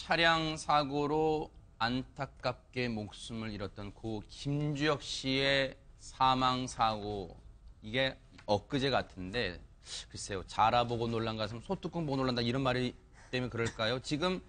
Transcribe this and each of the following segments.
차량 사고로 안타깝게 목숨을 잃었던 고 김주혁 씨의 사망 사고, 이게 엊그제 같은데 글쎄요, 자라보고 놀란 가슴 소뚜껑 보고 놀란다 이런 말이 때문에 그럴까요? 지금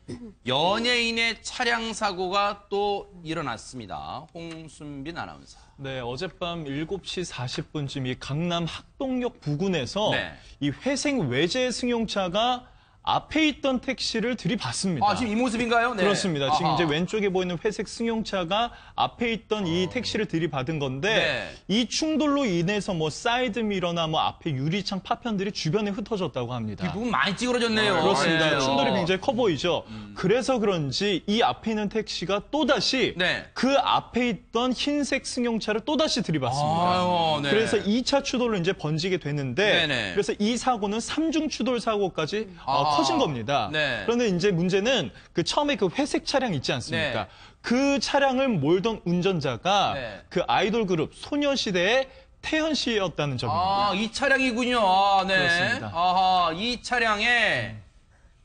연예인의 차량 사고가 또 일어났습니다. 홍순빈 아나운서. 네, 어젯밤 7시 40분쯤 이 강남 학동역 부근에서 이 회색 외제 승용차가 앞에 있던 택시를 들이받습니다. 아, 지금 이 모습인가요? 네. 그렇습니다. 지금 이제 왼쪽에 보이는 회색 승용차가 앞에 있던 이 택시를 들이받은 건데 이 충돌로 인해서 뭐 사이드 미러나 뭐 앞에 유리창 파편들이 주변에 흩어졌다고 합니다. 이 부분 많이 찌그러졌네요. 그렇습니다. 네. 충돌이 굉장히 커 보이죠. 그래서 그런지 이 앞에 있는 택시가 또다시 그 앞에 있던 흰색 승용차를 또다시 들이받습니다. 아유, 네. 그래서 2차 추돌로 이제 번지게 되는데 그래서 이 사고는 3중 추돌 사고까지 커진 겁니다. 그런데 이제 문제는 그 처음에 그 회색 차량 있지 않습니까? 그 차량을 몰던 운전자가 그 아이돌 그룹 소녀시대의 태연 씨였다는 점입니다. 아, 이 차량이군요. 아, 네. 그렇습니다. 아하, 이 차량에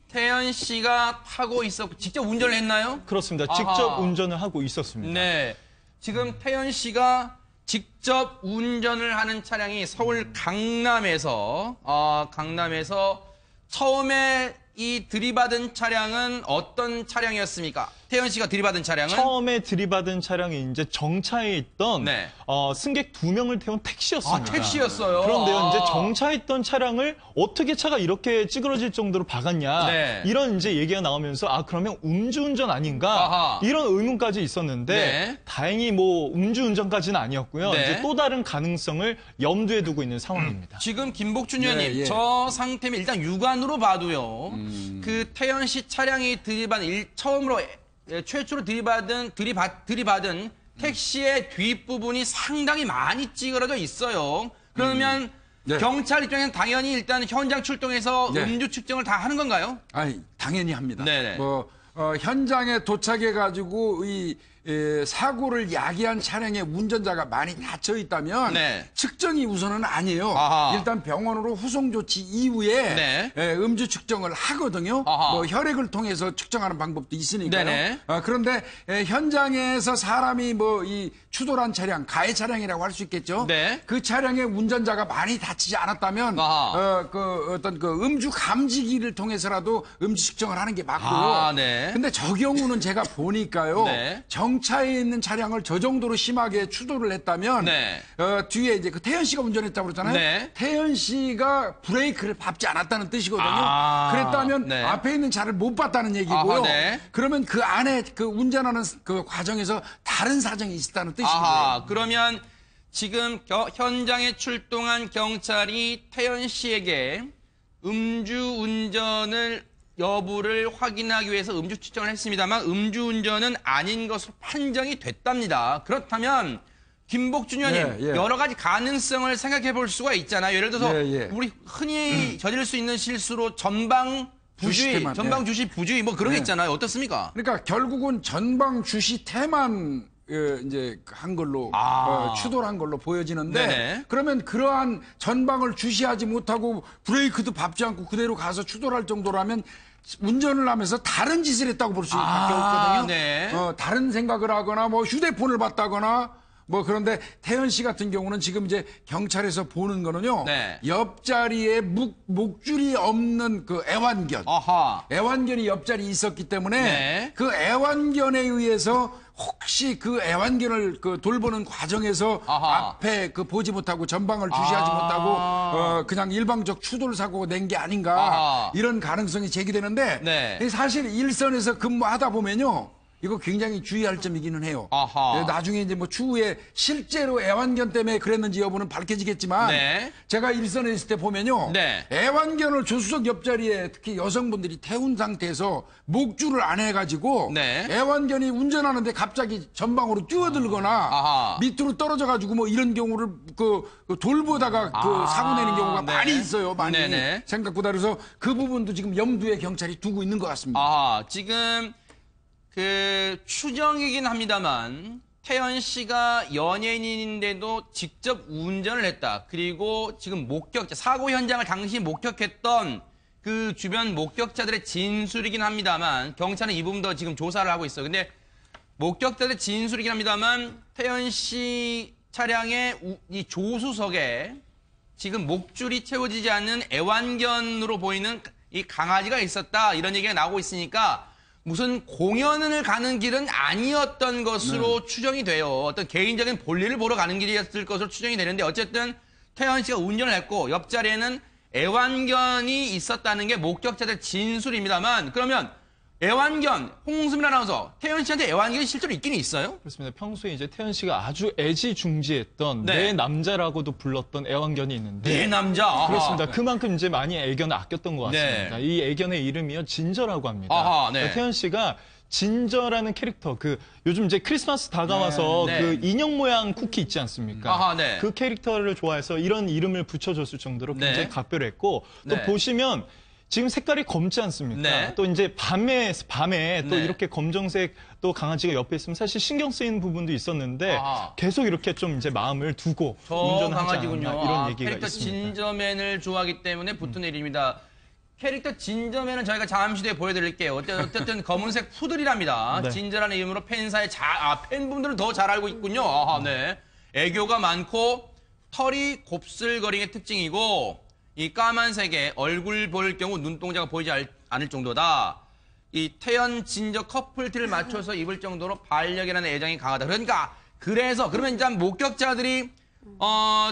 태연 씨가 타고 있었고 직접 운전을 했나요? 그렇습니다. 직접 운전을 하고 있었습니다. 네. 지금 태연 씨가 직접 운전을 하는 차량이 서울 강남에서 처음에 이 들이받은 차량은 어떤 차량이었습니까? 태연 씨가 들이받은 차량은? 처음에 들이받은 차량이 이제 정차에 있던 승객 2명을 태운 택시였습니다. 아, 택시였어요. 그런데요, 이제 정차에 있던 차량을 어떻게 차가 이렇게 찌그러질 정도로 박았냐 이런 이제 얘기가 나오면서 아 그러면 음주운전 아닌가 이런 의문까지 있었는데 다행히 뭐 음주운전까지는 아니었고요. 이제 또 다른 가능성을 염두에 두고 있는 상황입니다. 지금 김복준 의원님, 저 상태면 일단 육안으로 봐도요. 그 태연 씨 차량이 들이받은 최초로 들이받은 택시의 뒷부분이 상당히 많이 찌그러져 있어요. 그러면 경찰 입장에서는 당연히 일단 현장 출동해서 음주 측정을 다 하는 건가요? 아니, 당연히 합니다. 네네. 현장에 도착해가지고 사고를 야기한 차량의 운전자가 많이 다쳐 있다면 측정이 우선은 아니에요. 일단 병원으로 후송 조치 이후에 음주 측정을 하거든요. 뭐 혈액을 통해서 측정하는 방법도 있으니까요. 그런데 현장에서 사람이 뭐 이 추돌한 차량, 가해 차량이라고 할 수 있겠죠. 그 차량의 운전자가 많이 다치지 않았다면 어떤 음주 감지기를 통해서라도 음주 측정을 하는 게 맞고요. 근데 저 경우는 제가 보니까요. 정차에 있는 차량을 저 정도로 심하게 추돌을 했다면 뒤에 이제 그 태연 씨가 운전했다고 그랬잖아요. 태연 씨가 브레이크를 밟지 않았다는 뜻이거든요. 그랬다면 앞에 있는 차를 못 봤다는 얘기고요. 그러면 그 안에 그 운전하는 그 과정에서 다른 사정이 있었다는 뜻이고요. 그러면 지금 현장에 출동한 경찰이 태연 씨에게 음주운전을 여부를 확인하기 위해서 음주 측정을 했습니다만 음주운전은 아닌 것으로 판정이 됐답니다. 그렇다면 김복준 의원님 여러 가지 가능성을 생각해 볼 수가 있잖아요. 예를 들어서 우리 흔히 저지를 수 있는 실수로 전방 주시 부주의 뭐 그런 게 있잖아요. 어떻습니까? 그러니까 결국은 전방 주시태만 이제 한 걸로 추돌한 걸로 보여지는데 그러면 그러한 전방을 주시하지 못하고 브레이크도 밟지 않고 그대로 가서 추돌할 정도라면 운전을 하면서 다른 짓을 했다고 볼 수밖에 없거든요. 다른 생각을 하거나 뭐 휴대폰을 봤다거나 뭐 그런데 태연 씨 같은 경우는 지금 이제 경찰에서 보는 거는요. 옆자리에 목줄이 없는 그 애완견. 애완견이 옆자리에 있었기 때문에 그 애완견에 의해서 혹시 그 애완견을 돌보는 과정에서 앞에 보지 못하고 전방을 주시하지 못하고 그냥 일방적 추돌 사고가 낸 게 아닌가 이런 가능성이 제기되는데 사실 일선에서 근무하다 보면요. 이거 굉장히 주의할 점이기는 해요. 나중에 이제 뭐 추후에 실제로 애완견 때문에 그랬는지 여부는 밝혀지겠지만 제가 일선에 있을 때 보면요. 애완견을 조수석 옆자리에 특히 여성분들이 태운 상태에서 목줄을 안 해가지고 애완견이 운전하는데 갑자기 전방으로 뛰어들거나 밑으로 떨어져가지고 뭐 이런 경우를 돌보다가 사고 내는 경우가 많이 있어요. 많이. 생각보다. 그래서 그 부분도 지금 염두에 경찰이 두고 있는 것 같습니다. 지금 추정이긴 합니다만 태연 씨가 연예인인데도 직접 운전을 했다. 그리고 지금 사고 현장을 당시 목격했던 그 주변 목격자들의 진술이긴 합니다만 경찰은 이 부분도 지금 조사를 하고 있어요. 근데 목격자들의 진술이긴 합니다만 태연 씨 차량의 이 조수석에 지금 목줄이 채워지지 않는 애완견으로 보이는 이 강아지가 있었다 이런 얘기가 나오고 있으니까 무슨 공연을 가는 길은 아니었던 것으로 추정이 돼요. 어떤 개인적인 볼일을 보러 가는 길이었을 것으로 추정이 되는데 어쨌든 태연 씨가 운전을 했고 옆자리에는 애완견이 있었다는 게 목격자들 진술입니다만 그러면 애완견, 홍수민 아나운서, 태연 씨한테 애완견이 실제로 있긴 있어요? 그렇습니다. 평소에 이제 태연 씨가 아주 애지중지했던 네. 내 남자라고도 불렀던 애완견이 있는데. 내 남자? 아하. 그렇습니다. 그만큼 이제 많이 애견을 아꼈던 것 같습니다. 네. 이 애견의 이름이요, 진저라고 합니다. 아하, 네. 그러니까 태연 씨가 진저라는 캐릭터, 요즘 이제 크리스마스 다가와서 네. 그 인형 모양 쿠키 있지 않습니까? 아하, 네. 그 캐릭터를 좋아해서 이런 이름을 붙여줬을 정도로 굉장히 네. 각별했고, 또 네. 보시면 지금 색깔이 검지 않습니까? 네. 또 이제 밤에 또 네. 이렇게 검정색 또 강아지가 옆에 있으면 사실 신경 쓰이는 부분도 있었는데 아하. 계속 이렇게 좀 이제 마음을 두고 저 운전하지 강아지군요. 않았나 이런 얘기가 캐릭터 있습니다. 진저맨을 좋아하기 때문에 붙은 이름입니다. 캐릭터 진저맨은 저희가 잠시 뒤에 보여드릴게요. 어쨌든 검은색 푸들이랍니다. 네. 진저라는 이름으로 팬사의 팬분들은 더 잘 알고 있군요. 아하, 네. 애교가 많고 털이 곱슬거리는 게 특징이고 이 까만색에 얼굴 볼 경우 눈동자가 보이지 않을 정도다. 이 태연 진저 커플티를 맞춰서 입을 정도로 반려견이라는 애정이 강하다. 그러면 이제 목격자들이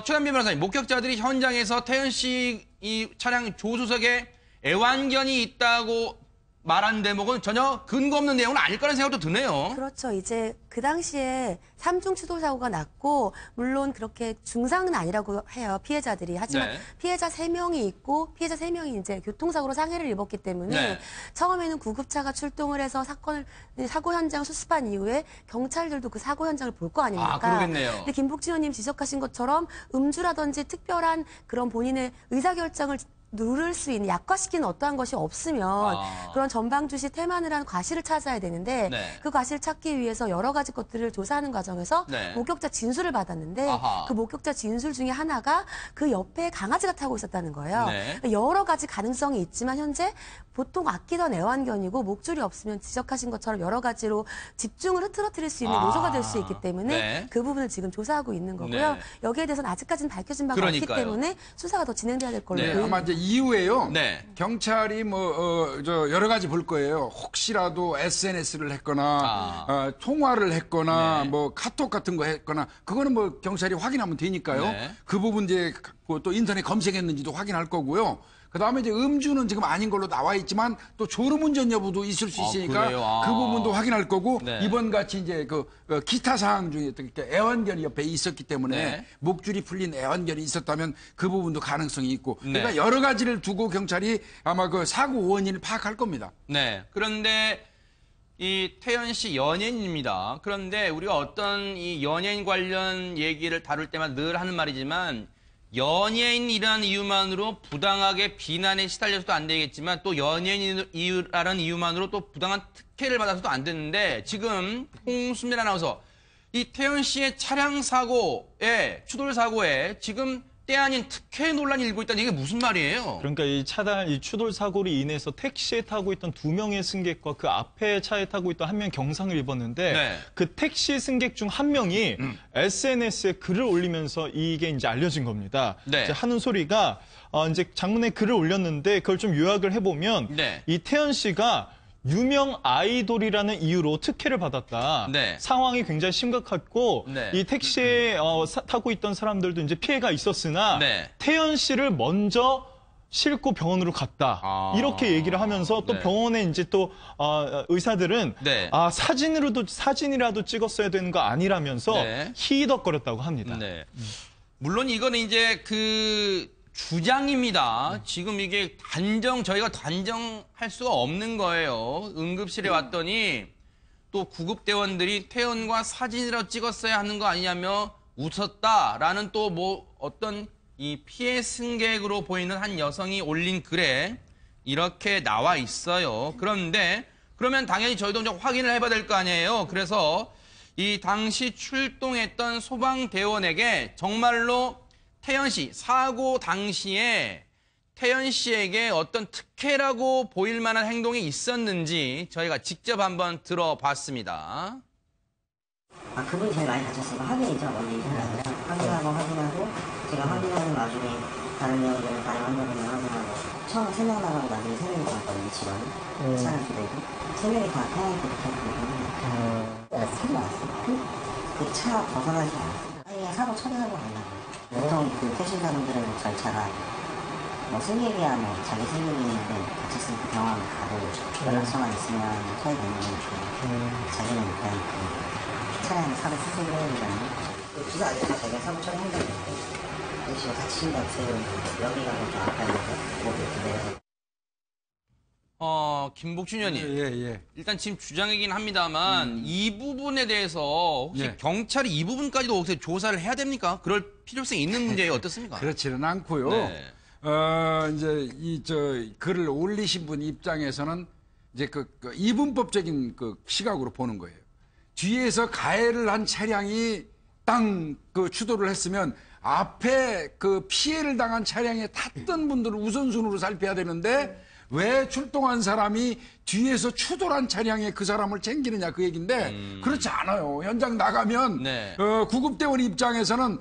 최단비 변호사님, 목격자들이 현장에서 태연 씨 이 차량 조수석에 애완견이 있다고 말한 대목은 전혀 근거 없는 내용은 아닐 거라는 생각도 드네요. 그렇죠. 이제 그 당시에 3중 추돌 사고가 났고 물론 그렇게 중상은 아니라고 해요. 피해자들이. 하지만 네. 피해자 3명이 있고 피해자 3명이 이제 교통사고로 상해를 입었기 때문에 네. 처음에는 구급차가 출동을 해서 사고 현장 수습한 이후에 경찰들도 그 사고 현장을 볼 거 아닙니까? 아, 그러겠네요. 근데 김복진 의원님 지적하신 것처럼 음주라든지 특별한 그런 본인의 의사결정을 누를 수 있는 약화시키는 어떠한 것이 없으면 그런 전방주시 태만을 한 과실을 찾아야 되는데 네. 그 과실을 찾기 위해서 여러 가지 것들을 조사하는 과정에서 네. 목격자 진술을 받았는데 아하. 그 목격자 진술 중에 하나가 그 옆에 강아지가 타고 있었다는 거예요. 네. 여러 가지 가능성이 있지만 현재 보통 아끼던 애완견이고 목줄이 없으면 지적하신 것처럼 여러 가지로 집중을 흐트러뜨릴 수 있는 요소가 될 수 있기 때문에 네. 그 부분을 지금 조사하고 있는 거고요. 네. 여기에 대해서는 아직까지는 밝혀진 바가 없기 그러니까요. 때문에 수사가 더 진행돼야 될 걸로 네. 보입니다. 아마 이제 이후에요. 네. 경찰이 여러 가지 볼 거예요. 혹시라도 SNS를 했거나 통화를 했거나 네. 카톡 같은 거 했거나 그거는 경찰이 확인하면 되니까요. 네. 그 부분 이제 또 인터넷 검색했는지도 확인할 거고요. 그다음에 이제 음주는 지금 아닌 걸로 나와 있지만 또 졸음운전 여부도 있을 수 있으니까 그래요? 그 부분도 확인할 거고 네. 이번 같이 이제 기타 사항 중에 애완견이 옆에 있었기 때문에 네. 목줄이 풀린 애완견이 있었다면 그 부분도 가능성이 있고 네. 그러니까 여러 가지를 두고 경찰이 아마 그 사고 원인을 파악할 겁니다. 네. 그런데 이 태연 씨 연예인입니다. 그런데 우리가 어떤 이 연예인 관련 얘기를 다룰 때마다 늘 하는 말이지만 연예인이라는 이유만으로 부당하게 비난에 시달려서도 안 되겠지만 또 연예인이라는 이유만으로 또 부당한 특혜를 받아서도 안 되는데 지금 홍수민 아나운서 이 태연 씨의 차량 사고에 추돌 사고에 지금 때 아닌 특혜 논란이 일고 있다는 이게 무슨 말이에요? 그러니까 이 추돌 사고로 인해서 택시에 타고 있던 2명의 승객과 그 앞에 차에 타고 있던 1명 경상을 입었는데 네. 그 택시 승객 중 1명이 SNS에 글을 올리면서 이게 이제 알려진 겁니다. 네. 이제 하는 소리가 이제 장문에 글을 올렸는데 그걸 좀 요약을 해보면 네. 이 태연 씨가 유명 아이돌이라는 이유로 특혜를 받았다. 네. 상황이 굉장히 심각했고 네. 이 택시에 타고 있던 사람들도 이제 피해가 있었으나 네. 태연 씨를 먼저 싣고 병원으로 갔다. 이렇게 얘기를 하면서 또 네. 병원에 이제 또 의사들은 네. 사진이라도 찍었어야 되는 거 아니라면서 네. 희덕거렸다고 합니다. 네. 물론 이거는 이제 주장입니다. 지금 이게 저희가 단정할 수가 없는 거예요. 응급실에 왔더니 또 구급대원들이 태연과 사진이라도 찍었어야 하는 거 아니냐며 웃었다라는 또 어떤 이 피해 승객으로 보이는 한 여성이 올린 글에 이렇게 나와 있어요. 그러면 당연히 저희도 좀 확인을 해봐야 될 거 아니에요. 그래서 이 당시 출동했던 소방대원에게 정말로 태연 씨 사고 당시에 태연 씨에게 어떤 특혜라고 보일 만한 행동이 있었는지 저희가 직접 한번 들어봤습니다. 그분이 제일 많이 다쳤으니까 확인이죠. 먼저 확인하고 제가 확인하는 와중에 다른 내용들을 다른 환자분을 확인하고 처음에 3명 나가고 나중에 3명이 나왔거든요. 직원이 차량 두 대고 3명이 다 태양이 붙었거든요. 3명 나왔어요. 그 차 벗어나지 않았어요. 그냥 사고 처리하고 간다고요. 보통 그 퇴실자분들은 절차가 승객이야 자기 승객이는데 다쳤으니까 병원 가고 연락처만 있으면 처리되는 거니까 자기는 일단 그 차량 사고 수습을 해야 되잖아요. 기사 아저씨가 자기가 사고 처리한다고 했는데 아저씨가 다치신 것 같아요. 여기가 좀 아파요. 뭐 이렇게 내려서. 김복준 의원님. 예. 일단 지금 주장이긴 합니다만 이 부분에 대해서 혹시 경찰이 이 부분까지도 혹시 조사를 해야 됩니까? 그럴 필요성이 있는 문제예요. 어떻습니까? 그렇지는 않고요. 네. 이제 글을 올리신 분 입장에서는 이제 그 이분법적인 그 시각으로 보는 거예요. 뒤에서 가해를 한 차량이 그 추돌을 했으면 앞에 그 피해를 당한 차량에 탔던 분들을 우선순위로 살펴야 되는데 왜 출동한 사람이 뒤에서 추돌한 차량에 그 사람을 챙기느냐 그 얘기인데 그렇지 않아요. 현장 나가면 네. 구급대원 입장에서는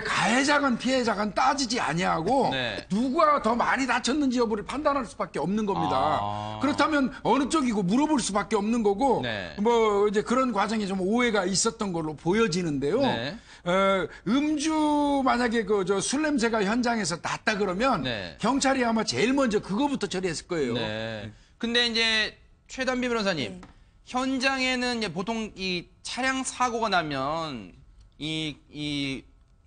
가해자건 피해자건 따지지 아니하고 네. 누가 더 많이 다쳤는지 여부를 판단할 수밖에 없는 겁니다. 그렇다면 어느 쪽이고 물어볼 수밖에 없는 거고 네. 뭐 이제 그런 과정에 좀 오해가 있었던 걸로 보여지는데요. 네. 음주 만약에 술 냄새가 현장에서 났다 그러면 네. 경찰이 아마 제일 먼저 그거부터 처리했을 거예요. 네. 근데 이제 최단비 변호사님, 현장에는 이제 보통 이 차량 사고가 나면 이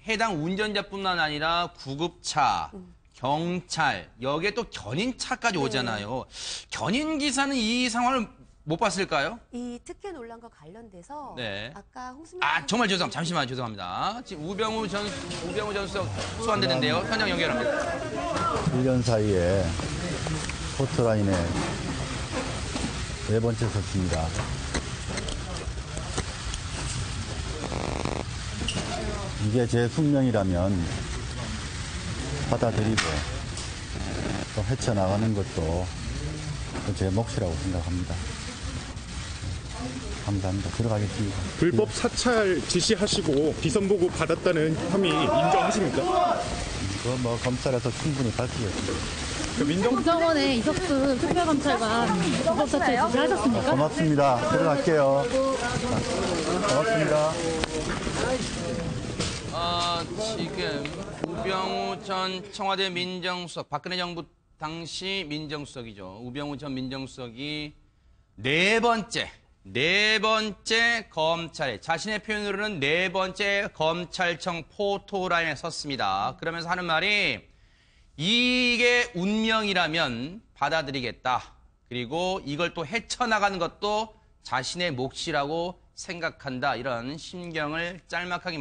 해당 운전자뿐만 아니라 구급차, 경찰, 여기에 또 견인차까지 오잖아요. 견인 기사는 이 상황을 못 봤을까요? 이 특혜 논란과 관련돼서 네. 아까 홍수민 정말 죄송합니다. 잠시만 죄송합니다. 지금 우병우 전 수석 소환되는데요. 현장 연결합니다. 1년 사이에 포토라인에 4번째 섰습니다. 이게 제 숙명이라면 받아들이고 또 헤쳐나가는 것도 제 몫이라고 생각합니다. 감사합니다. 들어가겠습니다. 불법 사찰 지시하시고 비선 보고 받았다는 혐의 인정하십니까? 그거 뭐 검찰에서 충분히 밝히겠습니다. 국정원의 이석수 특별검찰관 불법 사찰 지시하셨습니까? 고맙습니다. 들어갈게요. 고맙습니다. 지금 우병우 전 청와대 민정수석, 박근혜 정부 당시 민정수석이죠. 우병우 전 민정수석이 네 번째 검찰에, 자신의 표현으로는 네 번째 검찰청 포토라인에 섰습니다. 그러면서 하는 말이 이게 운명이라면 받아들이겠다. 그리고 이걸 또 헤쳐나가는 것도 자신의 몫이라고 생각한다. 이런 심경을 짤막하게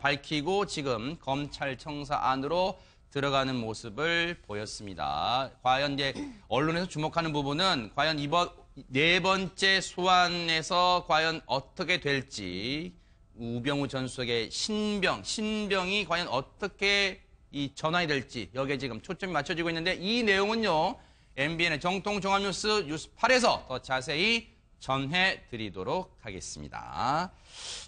밝히고 지금 검찰청사 안으로 들어가는 모습을 보였습니다. 과연 이제 언론에서 주목하는 부분은 과연 이번 네 번째 소환에서 과연 어떻게 될지, 우병우 전 수석의 신병이 과연 어떻게 이 전환이 될지 여기에 지금 초점이 맞춰지고 있는데, 이 내용은요 MBN의 정통 종합뉴스 뉴스 8에서 더 자세히 전해드리도록 하겠습니다.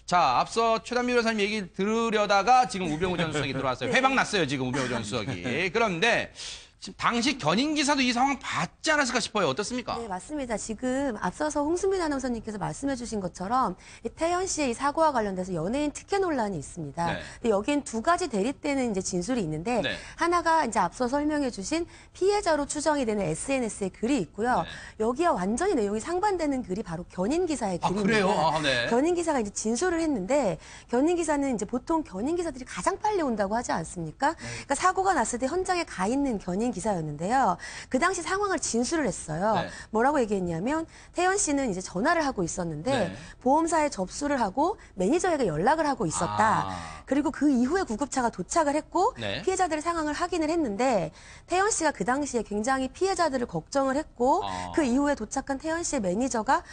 자, 앞서 최단비 변호사님 얘기 들으려다가 지금 우병우 전 수석이 들어왔어요. 회방 났어요, 지금 우병우 전 수석이. 그런데 지금 당시 견인기사도 이 상황 봤지 않았을까 싶어요. 어떻습니까? 네, 맞습니다. 지금 앞서서 홍수민 아나운서님께서 말씀해 주신 것처럼 이 태연 씨의 이 사고와 관련돼서 연예인 특혜 논란이 있습니다. 네. 근데 여기엔 두 가지 대립되는 이제 진술이 있는데, 네. 하나가 이제 앞서 설명해 주신 피해자로 추정이 되는 SNS의 글이 있고요. 네. 여기와 완전히 내용이 상반되는 글이 바로 견인 기사의 글입니다. 그래요? 네. 견인 기사가 이제 진술을 했는데, 견인 기사는 이제 보통 견인 기사들이 가장 빨리 온다고 하지 않습니까? 그러니까 사고가 났을 때 현장에 가 있는 견인 기사였는데요. 그 당시 상황을 진술을 했어요. 네. 뭐라고 얘기했냐면, 태연 씨는 이제 전화를 하고 있었는데 네. 보험사에 접수를 하고 매니저에게 연락을 하고 있었다. 그리고 그 이후에 구급차가 도착을 했고 네. 피해자들의 상황을 확인을 했는데, 태연 씨가 그 당시에 굉장히 피해자들을 걱정을 했고 그 이후에 도착한 태연 씨의 매니저가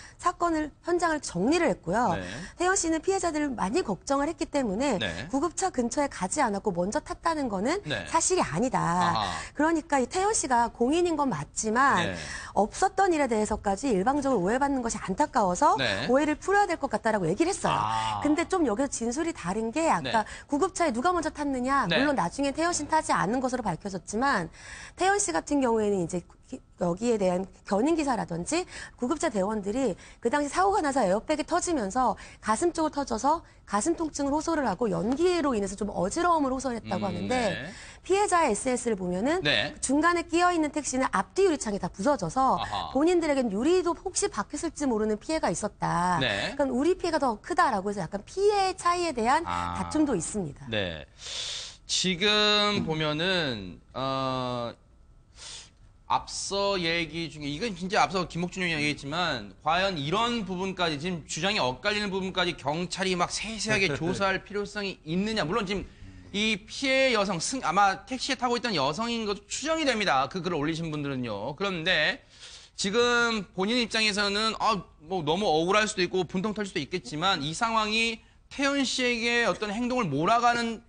현장을 정리를 했고요. 네. 태연 씨는 피해자들을 많이 걱정을 했기 때문에 네. 구급차 근처에 가지 않았고 먼저 탔다는 거는 네. 사실이 아니다. 아하. 그러니까 보니까 이 태연 씨가 공인인 건 맞지만 네. 없었던 일에 대해서까지 일방적으로 오해받는 것이 안타까워서 네. 오해를 풀어야 될 것 같다라고 얘기를 했어요. 아. 근데 좀 여기서 진술이 다른 게 아까 네. 구급차에 누가 먼저 탔느냐 네. 물론 나중에 태연 씨는 타지 않은 것으로 밝혀졌지만 태연 씨 같은 경우에는 이제 여기에 대한 견인 기사라든지 구급차 대원들이 그 당시 사고가 나서 에어백이 터지면서 가슴 쪽을 터져서 가슴 통증을 호소를 하고 연기로 인해서 좀 어지러움을 호소했다고 하는데 네. 피해자의 SNS를 보면은 네. 중간에 끼어 있는 택시는 앞뒤 유리창이 다 부서져서 아하. 본인들에겐 유리도 혹시 박혔을지 모르는 피해가 있었다. 네. 그러니까 우리 피해가 더 크다라고 해서 약간 피해 차이에 대한 아. 다툼도 있습니다. 네. 지금 보면은 앞서 얘기 중에 이건 진짜 앞서 김옥준 의원이 얘기했지만 과연 이런 부분까지 지금 주장이 엇갈리는 부분까지 경찰이 막 세세하게 조사할 필요성이 있느냐. 물론 지금 이 피해 여성 아마 택시에 타고 있던 여성인 것도 추정이 됩니다. 그 글을 올리신 분들은요. 그런데 지금 본인 입장에서는 뭐 너무 억울할 수도 있고 분통 털 수도 있겠지만 이 상황이 태연 씨에게 어떤 행동을 몰아가기엔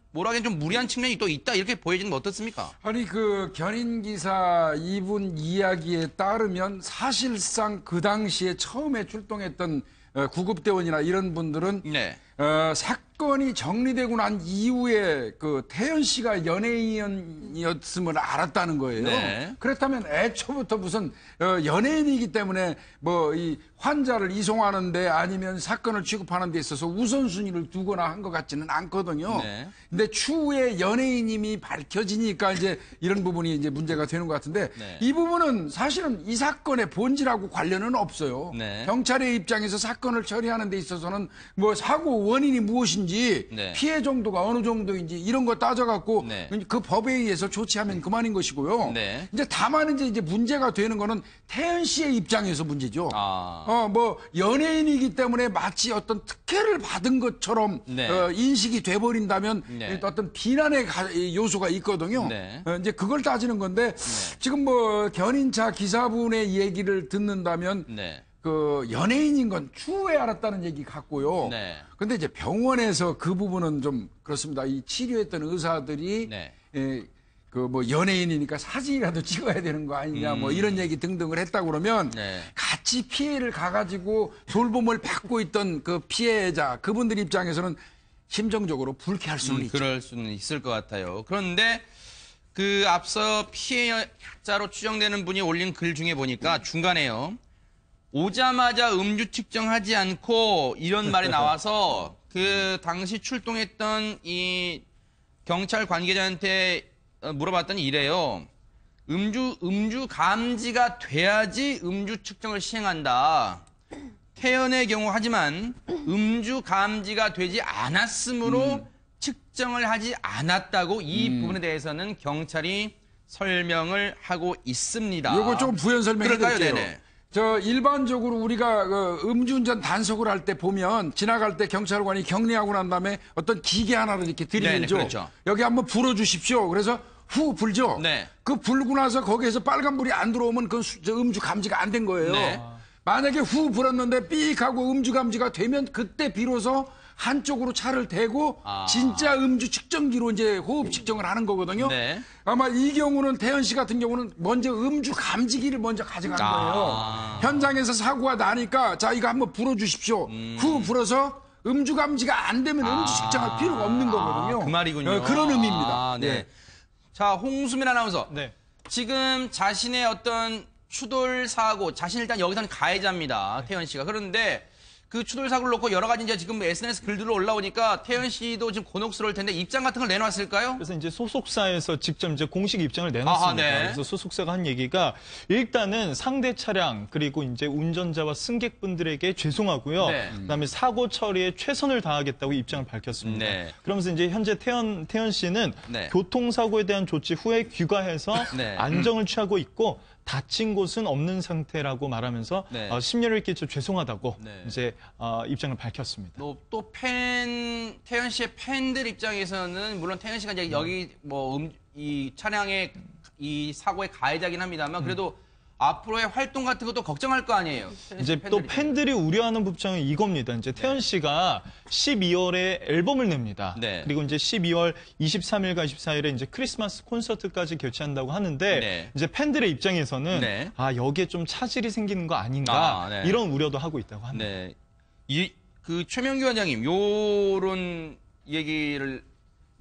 좀 무리한 측면이 또 있다 이렇게 보여지는 건 어떻습니까? 아니 그 견인 기사 이분 이야기에 따르면 사실상 그 당시에 처음에 출동했던 구급대원이나 이런 분들은 네. 사건이 정리되고 난 이후에 그 태연 씨가 연예인이었음을 알았다는 거예요. 네. 그렇다면 애초부터 무슨 연예인이기 때문에 뭐 이 환자를 이송하는데 아니면 사건을 취급하는 데 있어서 우선순위를 두거나 한 것 같지는 않거든요. 네. 근데 추후에 연예인임이 밝혀지니까 이제 이런 부분이 이제 문제가 되는 것 같은데 네. 이 부분은 사실은 이 사건의 본질하고 관련은 없어요. 네. 경찰의 입장에서 사건을 처리하는 데 있어서는 뭐 사고 원인이 무엇인지 네. 피해 정도가 어느 정도인지 이런 거 따져갖고 네. 그 법에 의해서 조치하면 그만인 것이고요. 네. 이제 다만 이제 문제가 되는 거는 태연 씨의 입장에서 문제죠. 뭐 연예인이기 때문에 마치 어떤 특혜를 받은 것처럼 네. 인식이 돼버린다면 네. 어떤 비난의 요소가 있거든요. 네. 이제 그걸 따지는 건데 지금 뭐 견인차 기사분의 얘기를 듣는다면 네. 그 연예인인 건 추후에 알았다는 얘기 같고요. 네. 근데 이제 병원에서 그 부분은 좀 그렇습니다. 이 치료했던 의사들이 네. 그 뭐 연예인이니까 사진이라도 찍어야 되는 거 아니냐 뭐 이런 얘기 등등을 했다 그러면 네. 같이 피해를 가가지고 돌봄을 받고 있던 그 피해자 그분들 입장에서는 심정적으로 불쾌할 수는 있죠. 그럴 수는 있을 것 같아요. 그런데 그 앞서 피해자로 추정되는 분이 올린 글 중에 보니까 중간에요. 오자마자 음주 측정하지 않고 이런 말이 나와서 그 당시 출동했던 이 경찰 관계자한테 물어봤더니 이래요. 음주 감지가 돼야지 음주 측정을 시행한다. 태연의 경우 하지만 음주 감지가 되지 않았으므로 측정을 하지 않았다고 이 부분에 대해서는 경찰이 설명을 하고 있습니다. 이거 좀 부연 설명해 드릴게요. 네네. 저 일반적으로 우리가 그 음주운전 단속을 할 때 보면 지나갈 때 경찰관이 격리하고 난 다음에 어떤 기계 하나를 이렇게 들이밀죠. 그렇죠. 여기 한번 불어주십시오. 그래서 후 불죠. 네. 그 불고 나서 거기에서 빨간불이 안 들어오면 그건 음주 감지가 안 된 거예요. 네. 만약에 후 불었는데 삑 하고 음주 감지가 되면 그때 비로소 한쪽으로 차를 대고 진짜 음주 측정기로 이제 호흡 측정을 하는 거거든요. 네. 아마 이 경우는 태연 씨 같은 경우는 먼저 음주 감지기를 먼저 가져간 거예요. 현장에서 사고가 나니까 자 이거 한번 불어주십시오. 후 불어서 음주 감지가 안 되면 음주 측정할 필요가 없는 거거든요. 그 말이군요. 그런 의미입니다. 네. 네. 자, 홍수민 아나운서. 네. 지금 자신의 어떤 추돌 사고, 자신 일단 여기서는 가해자입니다. 태연 씨가. 그런데 그 추돌 사고를 놓고 여러 가지 이제 지금 SNS 글들로 올라오니까 태연 씨도 지금 곤혹스러울 텐데 입장 같은 걸 내놨을까요? 그래서 이제 소속사에서 직접 이제 공식 입장을 내놨습니다. 네. 그래서 소속사가 한 얘기가 일단은 상대 차량 그리고 이제 운전자와 승객분들에게 죄송하고요. 네. 그다음에 사고 처리에 최선을 다하겠다고 입장을 밝혔습니다. 네. 그러면서 이제 현재 태연 씨는 네. 교통사고에 대한 조치 후에 귀가해서 네. 안정을 취하고 있고 다친 곳은 없는 상태라고 말하면서 네. 심려를 끼쳐 죄송하다고 네. 이제 입장을 밝혔습니다. 또 태연 씨의 팬들 입장에서는 물론 태연 씨가 이제 여기 뭐 이 차량의 이 사고의 가해자긴 합니다만 그래도 앞으로의 활동 같은 것도 걱정할 거 아니에요. 이제 또 팬들이 우려하는 부분은 이겁니다. 이제 태연 씨가 12월에 앨범을 냅니다. 네. 그리고 이제 12월 23일과 24일에 이제 크리스마스 콘서트까지 개최한다고 하는데 네. 이제 팬들의 입장에서는 네. 아, 여기에 좀 차질이 생기는 거 아닌가 네. 이런 우려도 하고 있다고 합니다. 네. 그 최명규 원장님 요런 얘기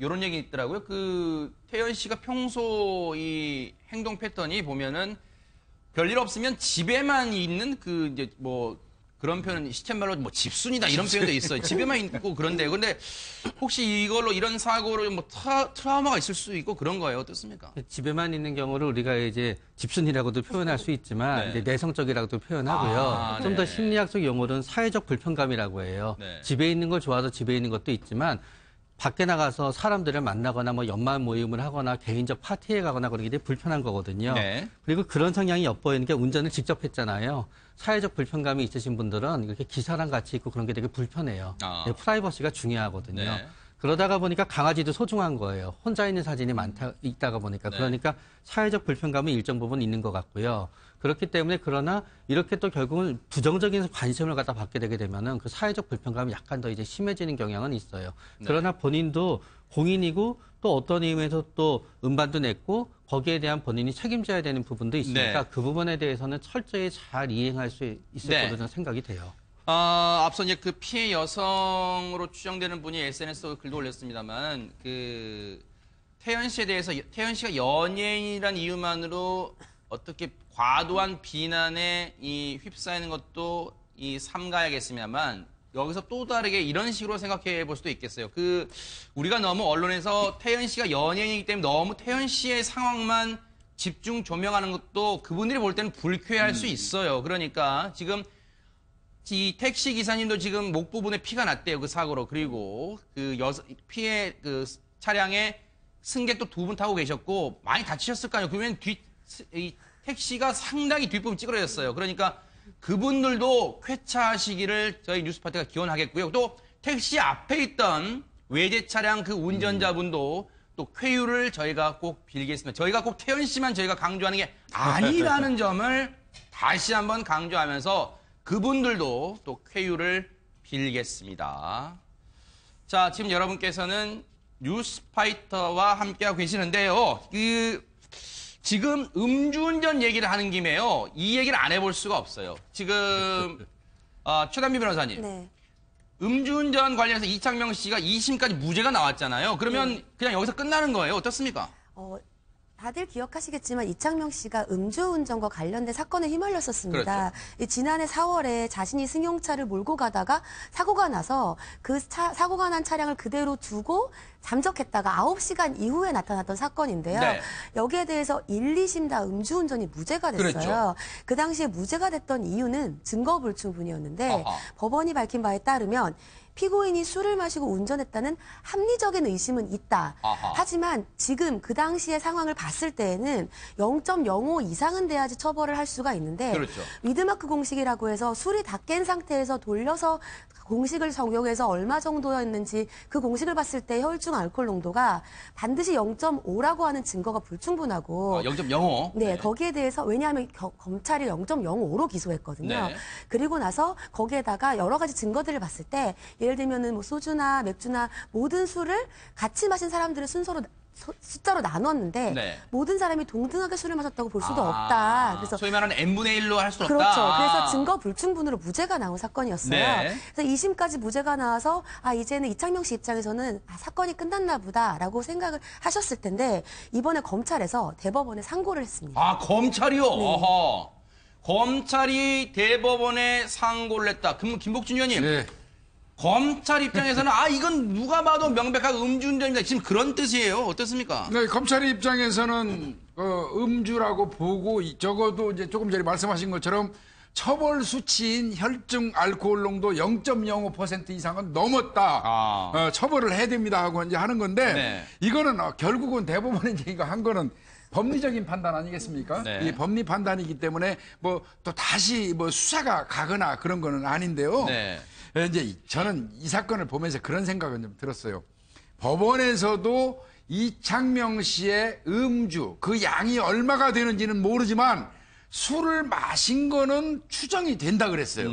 있더라고요. 그 태연 씨가 평소 이 행동 패턴이 보면은 별일 없으면 집에만 있는 그 이제 뭐 그런 표현은 시쳇말로 뭐 집순이다 이런 표현도 있어요. 집에만 있고 그런데 근데 혹시 이걸로 이런 사고로 뭐 트라우마가 있을 수 있고 그런 거예요. 어떻습니까? 집에만 있는 경우를 우리가 이제 집순이라고도 표현할 수 있지만 이제 내성적이라고도 표현하고요. 좀 더 심리학적 용어로는 사회적 불편감이라고 해요. 네. 집에 있는 걸 좋아서 집에 있는 것도 있지만 밖에 나가서 사람들을 만나거나 뭐 연말 모임을 하거나 개인적 파티에 가거나 그런 게 되게 불편한 거거든요. 네. 그리고 그런 성향이 엿보이는 게 운전을 직접 했잖아요. 사회적 불편감이 있으신 분들은 이렇게 기사랑 같이 있고 그런 게 되게 불편해요. 프라이버시가 중요하거든요. 네. 그러다가 보니까 강아지도 소중한 거예요. 혼자 있는 사진이 있다가 보니까. 네. 그러니까 사회적 불편감은 일정 부분 있는 것 같고요. 그렇기 때문에 그러나 이렇게 또 결국은 부정적인 관심을 갖다 받게 되게 되면은 그 사회적 불편감이 약간 더 이제 심해지는 경향은 있어요. 네. 그러나 본인도 공인이고 또 어떤 의미에서 또 음반도 냈고 거기에 대한 본인이 책임져야 되는 부분도 있으니까 네. 그 부분에 대해서는 철저히 잘 이행할 수 있을 네. 거로 저는 생각이 돼요. 앞서 이제 그 피해 여성으로 추정되는 분이 SNS에 글도 올렸습니다만 그 태연 씨에 대해서 태연 씨가 연예인이란 이유만으로 어떻게 과도한 비난에 휩싸이는 것도 삼가야겠습니다만 여기서 또 다르게 이런 식으로 생각해 볼 수도 있겠어요. 우리가 너무 언론에서 태연 씨가 연예인이기 때문에 너무 태연 씨의 상황만 집중 조명하는 것도 그분들이 볼 때는 불쾌할 수 있어요. 그러니까 지금 이 택시 기사님도 지금 목 부분에 피가 났대요. 그 사고로. 그리고 피해 차량에 승객도 2분 타고 계셨고 많이 다치셨을 거 아니에요. 그러면 이 택시가 상당히 뒷부분 찌그러졌어요. 그러니까 그분들도 쾌차하시기를 저희 뉴스파트가 기원하겠고요. 또 택시 앞에 있던 외제 차량 그 운전자분도 또 쾌유를 저희가 꼭 빌겠습니다. 저희가 꼭 태연 씨만 저희가 강조하는 게 아니라는 점을 다시 한번 강조하면서 그분들도 또 쾌유를 빌겠습니다. 자, 지금 여러분께서는 뉴스파이터와 함께하고 계시는데요. 지금 음주운전 얘기를 하는 김에요. 이 얘기를 안 해볼 수가 없어요. 지금 최단비 변호사님. 네. 음주운전 관련해서 이창명 씨가 2심까지 무죄가 나왔잖아요. 그러면 그냥 여기서 끝나는 거예요. 어떻습니까? 다들 기억하시겠지만 이창명 씨가 음주운전과 관련된 사건에 휘말렸었습니다. 그렇죠. 지난해 4월에 자신이 승용차를 몰고 가다가 사고가 나서 그 사고가 난 차량을 그대로 두고 잠적했다가 9시간 이후에 나타났던 사건인데요. 네. 여기에 대해서 1, 2심 다 음주운전이 무죄가 됐어요. 그렇죠. 그 당시에 무죄가 됐던 이유는 증거불충분이었는데 아하. 법원이 밝힌 바에 따르면 피고인이 술을 마시고 운전했다는 합리적인 의심은 있다. 아하. 하지만 지금 그 당시의 상황을 봤을 때에는 0.05 이상은 돼야지 처벌을 할 수가 있는데 그렇죠. 위드마크 공식이라고 해서 술이 다 깬 상태에서 돌려서 공식을 적용해서 얼마 정도였는지 그 공식을 봤을 때 혈중 알코올 농도가 반드시 0.5라고 하는 증거가 불충분하고 0.05. 네, 거기에 대해서 왜냐하면 검찰이 0.05로 기소했거든요. 네. 그리고 나서 거기에다가 여러 가지 증거들을 봤을 때 예를 들면은 뭐 소주나 맥주나 모든 술을 같이 마신 사람들을 순서로 숫자로 나눴는데 네. 모든 사람이 동등하게 술을 마셨다고 볼 수도 없다. 그래서 소위 말하는 n분의 1로 할 수 없다. 그렇죠. 그래서 증거 불충분으로 무죄가 나온 사건이었어요. 네. 그래서 2심까지 무죄가 나와서 이제는 이창명 씨 입장에서는 사건이 끝났나 보다라고 생각을 하셨을 텐데 이번에 검찰에서 대법원에 상고를 했습니다. 검찰이요? 네. 어허. 검찰이 대법원에 상고를 했다. 그럼 김복준 의원님. 네. 검찰 입장에서는 이건 누가 봐도 명백한 음주운전이다. 지금 그런 뜻이에요. 어떻습니까? 네, 검찰의 입장에서는 음주라고 보고 적어도 이제 조금 전에 말씀하신 것처럼 처벌 수치인 혈중 알코올 농도 0.05% 이상은 넘었다. 처벌을 해야 됩니다 하고 이제 하는 건데 네. 이거는 결국은 대법원이 이제 이거 한 거는 법리적인 판단 아니겠습니까? 네. 이 법리 판단이기 때문에 뭐 또 다시 뭐 수사가 가거나 그런 거는 아닌데요. 네. 이제 저는 이 사건을 보면서 그런 생각은 좀 들었어요. 법원에서도 이창명 씨의 음주 그 양이 얼마가 되는지는 모르지만 술을 마신 거는 추정이 된다 그랬어요.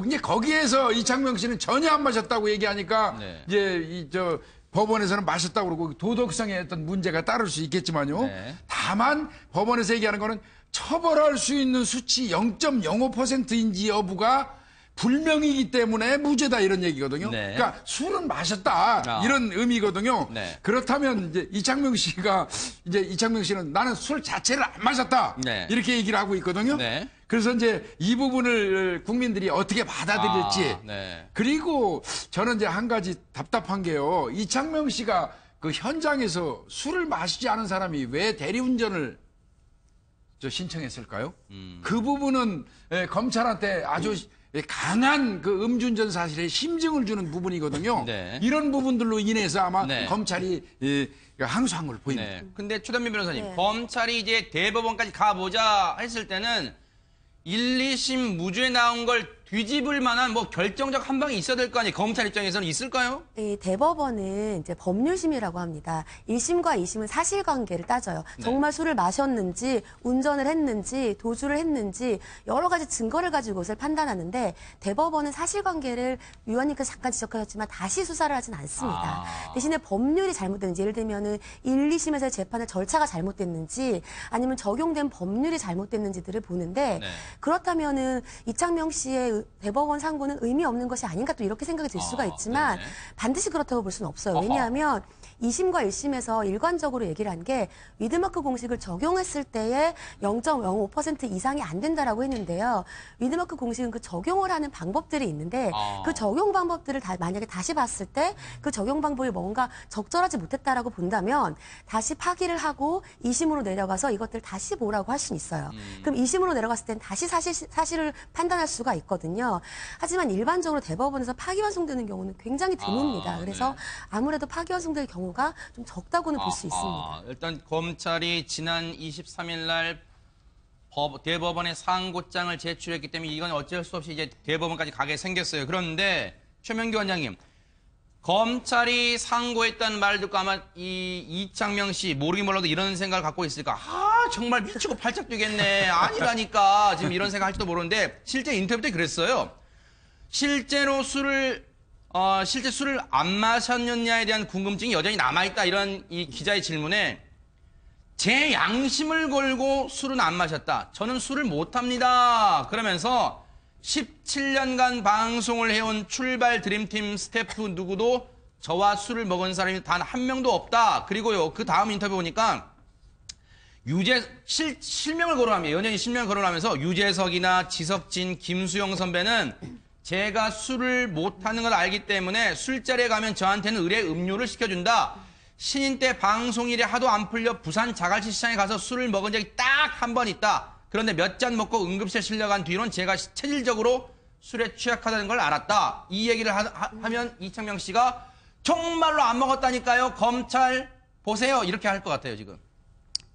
이제 거기에서 이창명 씨는 전혀 안 마셨다고 얘기하니까 네. 이제 법원에서는 마셨다고 그러고 도덕성에 어떤 문제가 따를 수 있겠지만요. 네. 다만 법원에서 얘기하는 거는 처벌할 수 있는 수치 0.05%인지 여부가 불명이기 때문에 무죄다 이런 얘기거든요. 네. 그러니까 술은 마셨다 이런 의미거든요. 네. 그렇다면 이제 이창명 씨는 나는 술 자체를 안 마셨다 네. 이렇게 얘기를 하고 있거든요. 네. 그래서 이제 이 부분을 국민들이 어떻게 받아들일지 네. 그리고 저는 이제 한 가지 답답한 게요. 이창명 씨가 그 현장에서 술을 마시지 않은 사람이 왜 대리운전을 신청했을까요? 그 부분은 검찰한테 아주 강한 그 음주운전 사실의 심증을 주는 부분이거든요. 네. 이런 부분들로 인해서 아마 네. 검찰이 항소한 걸 보입니다. 네. 근데 최단민 변호사님, 네. 검찰이 이제 대법원까지 가보자 했을 때는 1, 2심 무죄 나온 걸 뒤집을 만한 뭐 결정적 한 방이 있어야 될 거 아니에요? 검찰 입장에서는 있을까요? 이 대법원은 이제 법률심이라고 합니다. 1심과 2심은 사실관계를 따져요. 네. 정말 술을 마셨는지, 운전을 했는지, 도주를 했는지 여러 가지 증거를 가지고 그것을 판단하는데 대법원은 사실관계를 위원님께서 잠깐 지적하셨지만 다시 수사를 하진 않습니다. 대신에 법률이 잘못됐는지 예를 들면은 1, 2심에서의 재판의 절차가 잘못됐는지 아니면 적용된 법률이 잘못됐는지들을 보는데 네. 그렇다면은 이창명 씨의 대법원 상고는 의미 없는 것이 아닌가 또 이렇게 생각이 들 수가 있지만 네네. 반드시 그렇다고 볼 수는 없어요. 어허. 왜냐하면 2심과 1심에서 일관적으로 얘기를 한 게 위드마크 공식을 적용했을 때에 0.05% 이상이 안 된다라고 했는데요. 위드마크 공식은 그 적용을 하는 방법들이 있는데 그 적용 방법들을 만약에 다시 봤을 때 그 적용 방법이 뭔가 적절하지 못했다라고 본다면 다시 파기를 하고 2심으로 내려가서 이것들 다시 보라고 할 수는 있어요. 그럼 2심으로 내려갔을 땐 다시 사실을 판단할 수가 있거든요. 하지만 일반적으로 대법원에서 파기환송되는 경우는 굉장히 드뭅니다. 그래서 네. 아무래도 파기환송될 경우가 좀 적다고는 볼 수 있습니다. 일단 검찰이 지난 23일 날 대법원에 상고장을 제출했기 때문에 이건 어쩔 수 없이 이제 대법원까지 가게 생겼어요. 그런데 최명기 원장님, 검찰이 상고했다는 말 듣고 아마 이창명 씨 모르긴 몰라도 이런 생각을 갖고 있을까? 정말 미치고 팔짝 뛰겠네. 아니라니까 지금 이런 생각 할지도 모르는데 실제 인터뷰 때 그랬어요. 실제 술을 안 마셨느냐에 대한 궁금증이 여전히 남아있다. 이런 이 기자의 질문에 제 양심을 걸고 술은 안 마셨다. 저는 술을 못합니다. 그러면서 17년간 방송을 해온 출발 드림팀 스태프 누구도 저와 술을 먹은 사람이 단 한 명도 없다. 그리고요, 그 다음 인터뷰 보니까 실명을 거론하며, 연예인 실명을 거론하면서 유재석이나 지석진, 김수영 선배는 제가 술을 못하는 걸 알기 때문에 술자리에 가면 저한테는 의뢰 음료를 시켜준다. 신인 때 방송일에 하도 안 풀려 부산 자갈치 시장에 가서 술을 먹은 적이 딱 한 번 있다. 그런데 몇 잔 먹고 응급실 실려간 뒤로는 제가 체질적으로 술에 취약하다는 걸 알았다. 이 얘기를 하면 이창명 씨가 정말로 안 먹었다니까요. 검찰 보세요. 이렇게 할 것 같아요, 지금.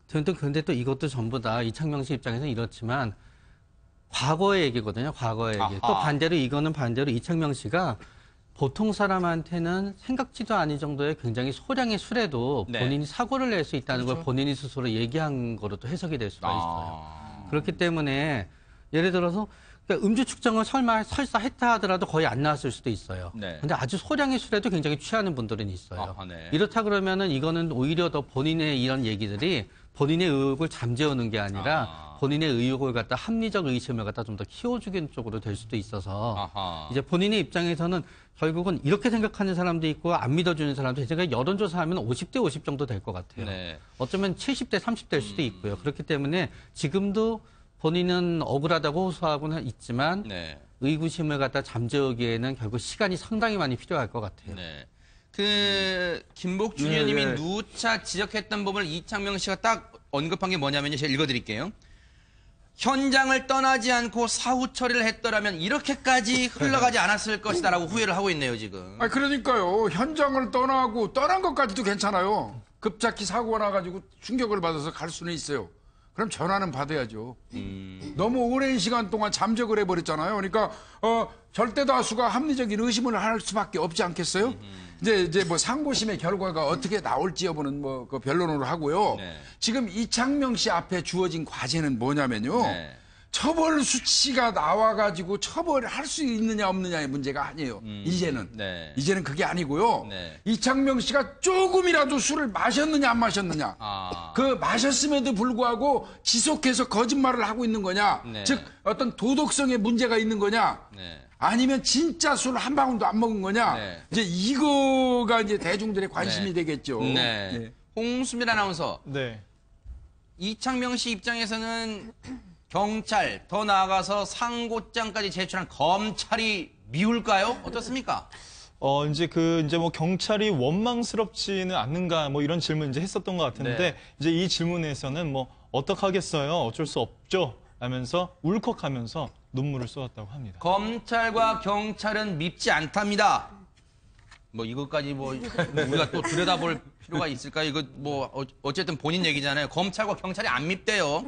근데 또 이것도 전부 다 이창명 씨 입장에서는 이렇지만 과거의 얘기거든요. 과거의 얘기. 또 반대로 이거는 반대로 이창명 씨가 보통 사람한테는 생각지도 않을 정도의 굉장히 소량의 술에도 네. 본인이 사고를 낼 수 있다는 걸 본인이 스스로 얘기한 거로도 해석이 될 수가 있어요. 그렇기 때문에 예를 들어서 그러니까 음주 측정을 설사 했다 하더라도 거의 안 나왔을 수도 있어요. 네. 근데 아주 소량의 술에도 굉장히 취하는 분들은 있어요. 네. 이렇다 그러면은 이거는 오히려 더 본인의 이런 얘기들이 본인의 의혹을 잠재우는 게 아니라 본인의 의혹을 갖다 합리적 의심을 갖다 좀 더 키워주는 쪽으로 될 수도 있어서 이제 본인의 입장에서는 결국은 이렇게 생각하는 사람도 있고 안 믿어주는 사람도 있고 여론조사하면 50대 50 정도 될 것 같아요. 네. 어쩌면 70대 30대일 수도 있고요. 그렇기 때문에 지금도 본인은 억울하다고 호소하고는 있지만 네. 의구심을 갖다 잠재우기에는 결국 시간이 상당히 많이 필요할 것 같아요. 네. 김복준 의원님이 누차 지적했던 부분을 이창명 씨가 딱 언급한 게 뭐냐면요. 제가 읽어드릴게요. 현장을 떠나지 않고 사후 처리를 했더라면 이렇게까지 흘러가지 않았을 것이다라고 후회를 하고 있네요, 지금. 그러니까요. 현장을 떠난 것까지도 괜찮아요. 급작히 사고가 나가지고 충격을 받아서 갈 수는 있어요. 그럼 전화는 받아야죠. 너무 오랜 시간 동안 잠적을 해버렸잖아요. 그러니까 절대 다수가 합리적인 의심을 할 수밖에 없지 않겠어요? 이제 뭐 상고심의 결과가 어떻게 나올지 여부는 뭐 그 변론으로 하고요. 네. 지금 이창명 씨 앞에 주어진 과제는 뭐냐면요. 네. 처벌 수치가 나와가지고 처벌을 할 수 있느냐 없느냐의 문제가 아니에요. 이제는. 네. 이제는 그게 아니고요. 네. 이창명 씨가 조금이라도 술을 마셨느냐 안 마셨느냐. 그 마셨음에도 불구하고 지속해서 거짓말을 하고 있는 거냐. 네. 즉 어떤 도덕성에 문제가 있는 거냐. 네. 아니면 진짜 술 한 방울도 안 먹은 거냐. 네. 이제 이거가 이제 대중들의 관심이 네. 되겠죠. 네. 네. 홍수민 아나운서. 네. 이창명 씨 입장에서는 경찰, 더 나아가서 상고장까지 제출한 검찰이 미울까요? 어떻습니까? 이제 뭐 경찰이 원망스럽지는 않는가 뭐 이런 질문 이제 했었던 것 같은데 네. 이제 이 질문에서는 뭐 어떡하겠어요? 어쩔 수 없죠. 하면서 울컥하면서 눈물을 쏟았다고 합니다. 검찰과 경찰은 밉지 않답니다. 뭐 이것까지 뭐 우리가 또 들여다볼 필요가 있을까요? 이거 뭐 어쨌든 본인 얘기잖아요. 검찰과 경찰이 안 밉대요.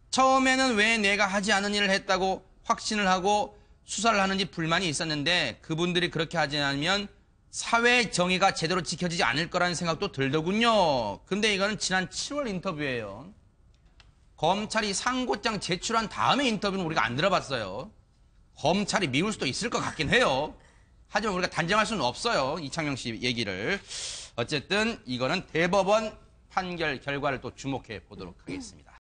처음에는 왜 내가 하지 않은 일을 했다고 확신을 하고 수사를 하는지 불만이 있었는데 그분들이 그렇게 하지 않으면 사회 정의가 제대로 지켜지지 않을 거라는 생각도 들더군요. 근데 이거는 지난 7월 인터뷰예요. 검찰이 상고장 제출한 다음에 인터뷰는 우리가 안 들어봤어요. 검찰이 미울 수도 있을 것 같긴 해요. 하지만 우리가 단정할 수는 없어요. 이창명 씨 얘기를. 어쨌든 이거는 대법원 판결 결과를 또 주목해 보도록 하겠습니다.